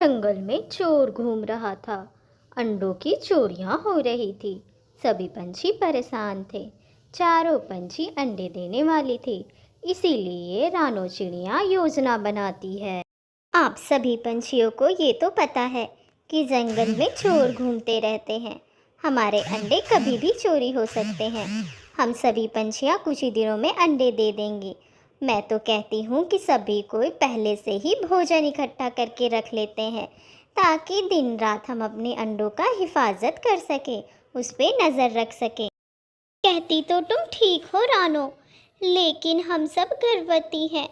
जंगल में चोर घूम रहा था। अंडों की चोरियां हो रही थी। सभी पंछी परेशान थे। चारों पंछी अंडे देने वाली थी। इसीलिए रानो चिड़िया योजना बनाती है। आप सभी पंछियों को ये तो पता है कि जंगल में चोर घूमते रहते हैं। हमारे अंडे कभी भी चोरी हो सकते हैं। हम सभी पंछियां कुछ ही दिनों में अंडे दे देंगी। मैं तो कहती हूँ कि सभी कोई पहले से ही भोजन इकट्ठा करके रख लेते हैं, ताकि दिन रात हम अपने अंडों का हिफाजत कर सकें, उस पे नज़र रख सकें। कहती तो तुम ठीक हो रानो, लेकिन हम सब गर्भवती हैं।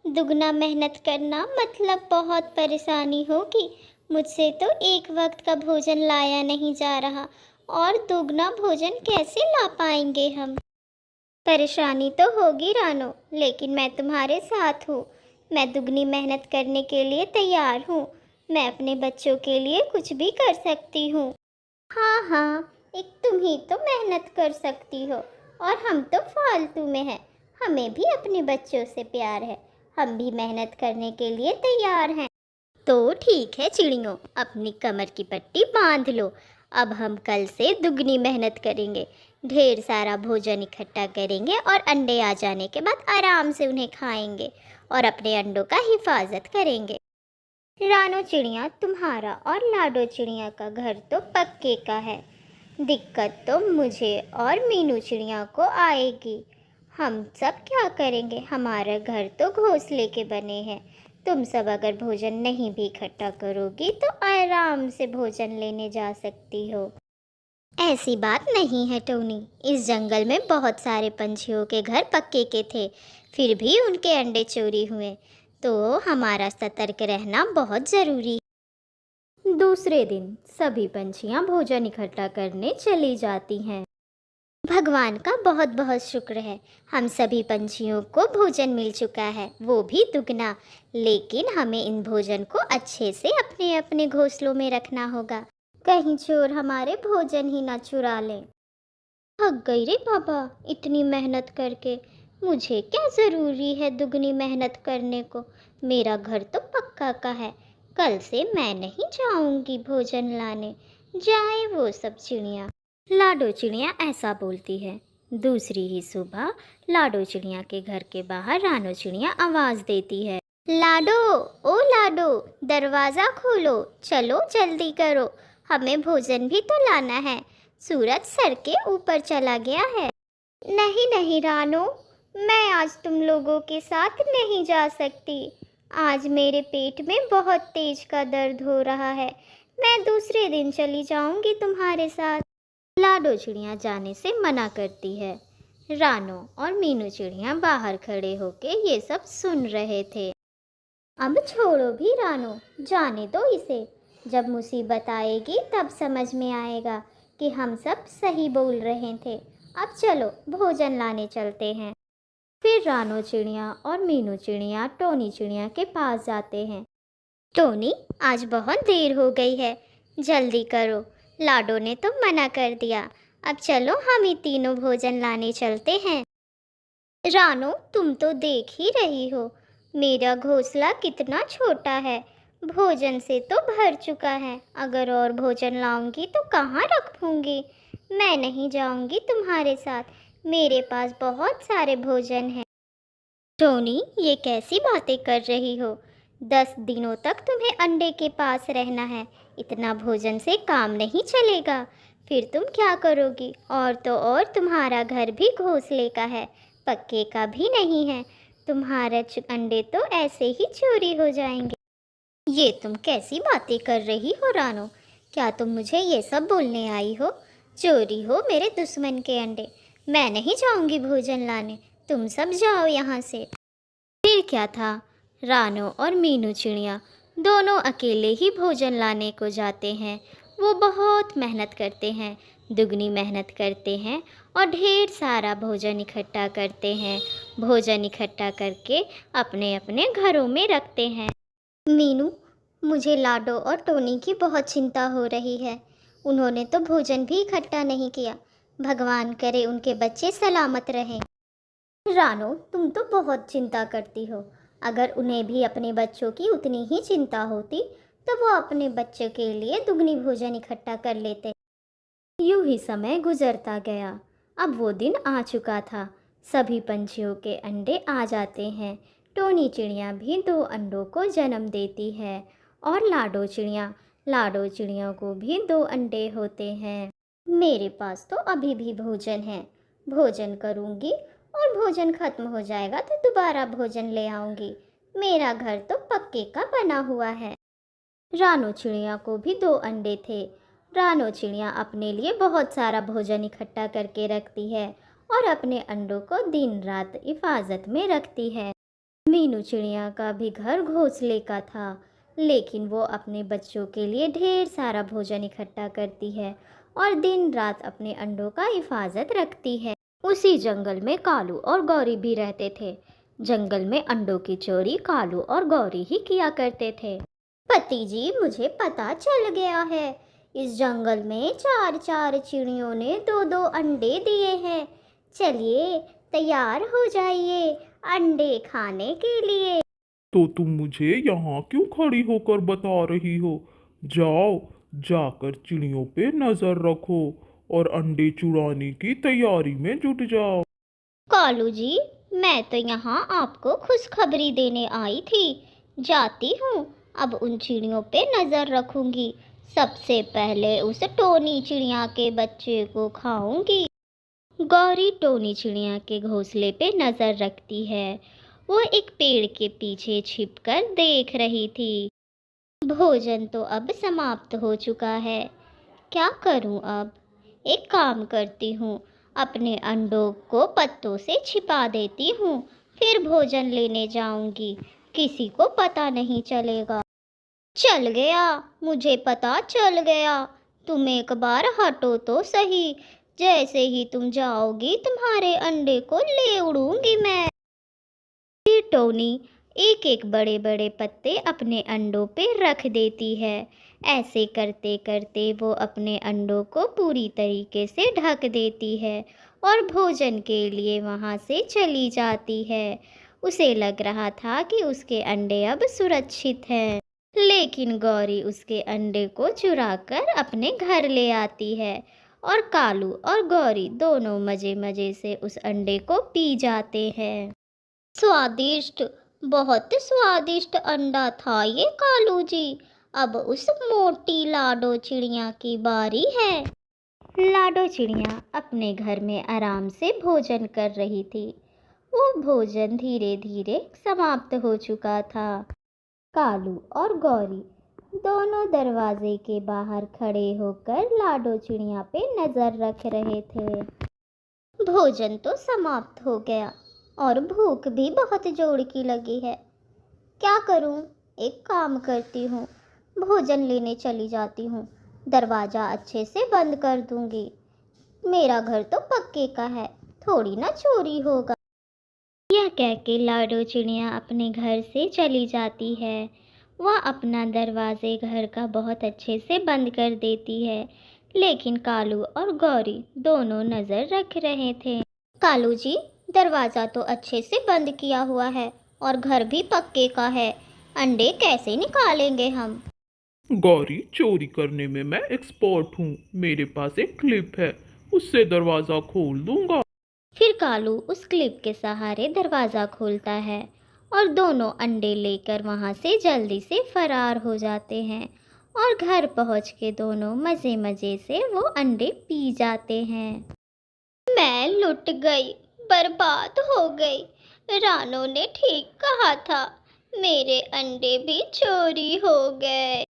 दुगना मेहनत करना मतलब बहुत परेशानी होगी। मुझसे तो एक वक्त का भोजन लाया नहीं जा रहा, और दुगना भोजन कैसे ला पाएंगे हम। परेशानी तो होगी रानो, लेकिन मैं तुम्हारे साथ हूँ। मैं दुगनी मेहनत करने के लिए तैयार हूँ। मैं अपने बच्चों के लिए कुछ भी कर सकती हूँ। हाँ हाँ, एक तुम ही तो मेहनत कर सकती हो, और हम तो फालतू में हैं। हमें भी अपने बच्चों से प्यार है। हम भी मेहनत करने के लिए तैयार हैं। तो ठीक है चिड़ियों, अपनी कमर की पट्टी बांध लो। अब हम कल से दुगनी मेहनत करेंगे। ढेर सारा भोजन इकट्ठा करेंगे और अंडे आ जाने के बाद आराम से उन्हें खाएंगे और अपने अंडों का हिफाजत करेंगे। रानो चिड़िया तुम्हारा और लाडो चिड़िया का घर तो पक्के का है। दिक्कत तो मुझे और मीनू चिड़िया को आएगी। हम सब क्या करेंगे? हमारा घर तो घोंसले के बने हैं। तुम सब अगर भोजन नहीं भी इकट्ठा करोगी तो आराम से भोजन लेने जा सकती हो। ऐसी बात नहीं है टोनी। इस जंगल में बहुत सारे पंछियों के घर पक्के के थे, फिर भी उनके अंडे चोरी हुए। तो हमारा सतर्क रहना बहुत ज़रूरी है। दूसरे दिन सभी पंछियां भोजन इकट्ठा करने चली जाती हैं। भगवान का बहुत बहुत शुक्र है, हम सभी पंछियों को भोजन मिल चुका है, वो भी दुगना। लेकिन हमें इन भोजन को अच्छे से अपने अपने घोंसलों में रखना होगा, कहीं चोर हमारे भोजन ही ना चुरा लें। थक गई रे बाबा इतनी मेहनत करके। मुझे क्या ज़रूरी है दुगनी मेहनत करने को? मेरा घर तो पक्का का है। कल से मैं नहीं जाऊंगी भोजन लाने। जाए वो सब चिड़िया। लाडो चिड़िया ऐसा बोलती है। दूसरी ही सुबह लाडो चिड़िया के घर के बाहर रानो चिड़िया आवाज़ देती है। लाडो, ओ लाडो, दरवाज़ा खोलो, चलो जल्दी करो, हमें भोजन भी तो लाना है। सूरज सर के ऊपर चला गया है। नहीं नहीं रानो, मैं आज तुम लोगों के साथ नहीं जा सकती। आज मेरे पेट में बहुत तेज का दर्द हो रहा है। मैं दूसरे दिन चली जाऊंगी तुम्हारे साथ। लाडो चिड़िया जाने से मना करती है। रानो और मीनू चिड़िया बाहर खड़े होके ये सब सुन रहे थे। अब छोड़ो भी रानो, जाने दो इसे। जब मुसीबत आएगी तब समझ में आएगा कि हम सब सही बोल रहे थे। अब चलो भोजन लाने चलते हैं। फिर रानो चिड़िया और मीनू चिड़िया टोनी चिड़िया के पास जाते हैं। टोनी, आज बहुत देर हो गई है, जल्दी करो। लाडो ने तो मना कर दिया। अब चलो हम ही तीनों भोजन लाने चलते हैं। रानो, तुम तो देख ही रही हो मेरा घोंसला कितना छोटा है। भोजन से तो भर चुका है। अगर और भोजन लाऊंगी तो कहाँ रखूंगी? मैं नहीं जाऊंगी तुम्हारे साथ। मेरे पास बहुत सारे भोजन हैं। टोनी, ये कैसी बातें कर रही हो? 10 दिनों तक तुम्हें अंडे के पास रहना है। इतना भोजन से काम नहीं चलेगा। फिर तुम क्या करोगी? और तो और तुम्हारा घर भी घोंसले का है, पक्के का भी नहीं है। तुम्हारे अंडे तो ऐसे ही चोरी हो जाएंगे। ये तुम कैसी बातें कर रही हो रानो? क्या तुम मुझे ये सब बोलने आई हो? चोरी हो मेरे दुश्मन के अंडे। मैं नहीं जाऊंगी भोजन लाने। तुम सब जाओ यहाँ से। फिर क्या था, रानो और मीनू चिड़िया दोनों अकेले ही भोजन लाने को जाते हैं। वो बहुत मेहनत करते हैं, दुगनी मेहनत करते हैं और ढेर सारा भोजन इकट्ठा करते हैं। भोजन इकट्ठा करके अपने अपने घरों में रखते हैं। मीनू, मुझे लाडो और टोनी की बहुत चिंता हो रही है। उन्होंने तो भोजन भी इकट्ठा नहीं किया। भगवान करे उनके बच्चे सलामत रहें। रानो, तुम तो बहुत चिंता करती हो। अगर उन्हें भी अपने बच्चों की उतनी ही चिंता होती तो वो अपने बच्चों के लिए दुगनी भोजन इकट्ठा कर लेते। यूं ही समय गुजरता गया। अब वो दिन आ चुका था। सभी पंछियों के अंडे आ जाते हैं। टोनी चिड़िया भी 2 अंडों को जन्म देती है और लाडो चिड़िया को भी 2 अंडे होते हैं। मेरे पास तो अभी भी भोजन है। भोजन करूंगी और भोजन खत्म हो जाएगा तो दोबारा भोजन ले आऊंगी। मेरा घर तो पक्के का बना हुआ है। रानो चिड़िया को भी 2 अंडे थे। रानो चिड़िया अपने लिए बहुत सारा भोजन इकट्ठा करके रखती है और अपने अंडों को दिन रात हिफाजत में रखती है। मीनू चिड़िया का भी घर घोंसले का था, लेकिन वो अपने बच्चों के लिए ढेर सारा भोजन इकट्ठा करती है और दिन रात अपने अंडों का हिफाजत रखती है। उसी जंगल में कालू और गौरी भी रहते थे। जंगल में अंडों की चोरी कालू और गौरी ही किया करते थे। पति जी, मुझे पता चल गया है। इस जंगल में 4 चिड़ियों ने 2 अंडे दिए हैं। चलिए तैयार हो जाइए अंडे खाने के लिए। तो तुम मुझे यहाँ क्यों खड़ी होकर बता रही हो? जाओ, जाकर चिड़ियों पे नजर रखो और अंडे चुराने की तैयारी में जुट जाओ। कालू जी, मैं तो यहाँ आपको खुशखबरी देने आई थी। जाती हूँ, अब उन चिड़ियों पे नज़र रखूंगी। सबसे पहले उस टोनी चिड़िया के बच्चे को खाऊंगी। गौरी टोनी चिड़िया के घोंसले पे नज़र रखती है। वो एक पेड़ के पीछे छिपकर देख रही थी। भोजन तो अब समाप्त हो चुका है। क्या करूं अब? एक काम करती हूँ, अपने अंडों को पत्तों से छिपा देती हूँ, फिर भोजन लेने जाऊंगी। किसी को पता नहीं चलेगा। चल गया, मुझे पता चल गया। तुम एक बार हटो तो सही। जैसे ही तुम जाओगी तुम्हारे अंडे को ले उड़ूंगी मैं। फिर टोनी एक एक बड़े बड़े पत्ते अपने अंडों पे रख देती है। ऐसे करते करते वो अपने अंडों को पूरी तरीके से ढक देती है और भोजन के लिए वहाँ से चली जाती है। उसे लग रहा था कि उसके अंडे अब सुरक्षित हैं, लेकिन गौरी उसके अंडे को चुराकर अपने घर ले आती है और कालू और गौरी दोनों मज़े मज़े से उस अंडे को पी जाते हैं। स्वादिष्ट, बहुत स्वादिष्ट अंडा था ये कालू जी। अब उस मोटी लाडो चिड़िया की बारी है। लाडो चिड़िया अपने घर में आराम से भोजन कर रही थी। वो भोजन धीरे धीरे समाप्त हो चुका था। कालू और गौरी दोनों दरवाजे के बाहर खड़े होकर लाडो चिड़िया पे नज़र रख रहे थे। भोजन तो समाप्त हो गया और भूख भी बहुत जोर की लगी है। क्या करूं? एक काम करती हूँ, भोजन लेने चली जाती हूँ। दरवाज़ा अच्छे से बंद कर दूंगी। मेरा घर तो पक्के का है, थोड़ी ना चोरी होगा। यह कह के लाडो चिड़िया अपने घर से चली जाती है। वह अपना दरवाजे घर का बहुत अच्छे से बंद कर देती है, लेकिन कालू और गौरी दोनों नज़र रख रहे थे। कालू जी, दरवाज़ा तो अच्छे से बंद किया हुआ है और घर भी पक्के का है। अंडे कैसे निकालेंगे हम? गौरी, चोरी करने में मैं एक्सपर्ट हूँ। मेरे पास एक क्लिप है, उससे दरवाजा खोल दूंगा। फिर कालू उस क्लिप के सहारे दरवाज़ा खोलता है और दोनों अंडे लेकर वहाँ से जल्दी से फरार हो जाते हैं और घर पहुँच के दोनों मज़े मज़े से वो अंडे पी जाते हैं। मैं लुट गई, बर्बाद हो गई। रानो ने ठीक कहा था, मेरे अंडे भी चोरी हो गए।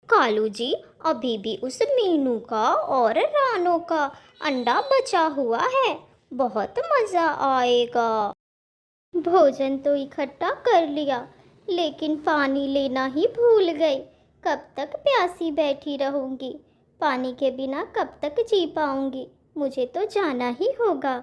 कालू जी, अभी भी उस मीनू का और रानो का अंडा बचा हुआ है, बहुत मज़ा आएगा। भोजन तो इकट्ठा कर लिया, लेकिन पानी लेना ही भूल गई। कब तक प्यासी बैठी रहूंगी? पानी के बिना कब तक जी पाऊंगी? मुझे तो जाना ही होगा।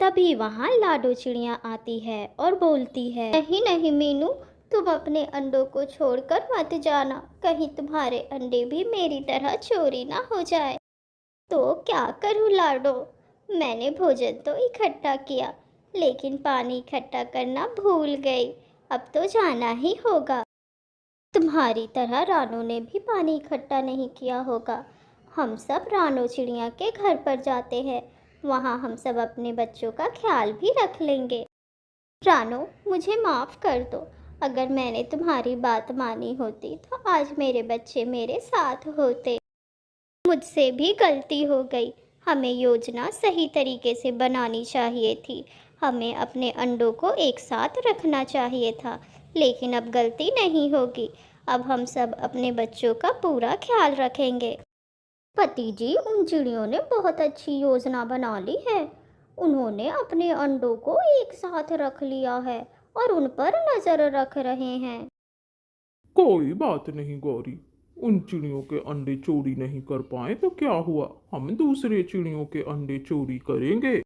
तभी वहाँ लाडो चिड़िया आती है और बोलती है, नहीं नहीं मीनू, तुम अपने अंडों को छोड़कर मत जाना। कहीं तुम्हारे अंडे भी मेरी तरह चोरी ना हो जाए। तो क्या करूँ लाडो? मैंने भोजन तो इकट्ठा किया, लेकिन पानी इकट्ठा करना भूल गई। अब तो जाना ही होगा। तुम्हारी तरह रानू ने भी पानी इकट्ठा नहीं किया होगा। हम सब रानू चिड़िया के घर पर जाते हैं, वहाँ हम सब अपने बच्चों का ख्याल भी रख लेंगे। रानू, मुझे माफ़ कर दो। अगर मैंने तुम्हारी बात मानी होती तो आज मेरे बच्चे मेरे साथ होते। मुझसे भी गलती हो गई। हमें योजना सही तरीके से बनानी चाहिए थी। हमें अपने अंडों को एक साथ रखना चाहिए था, लेकिन अब गलती नहीं होगी। अब हम सब अपने बच्चों का पूरा ख्याल रखेंगे। पति जी, उन चिड़ियों ने बहुत अच्छी योजना बना ली है। उन्होंने अपने अंडों को एक साथ रख लिया है और उन पर नजर रख रहे हैं। कोई बात नहीं गौरी, उन चिड़ियों के अंडे चोरी नहीं कर पाए तो क्या हुआ, हम दूसरे चिड़ियों के अंडे चोरी करेंगे।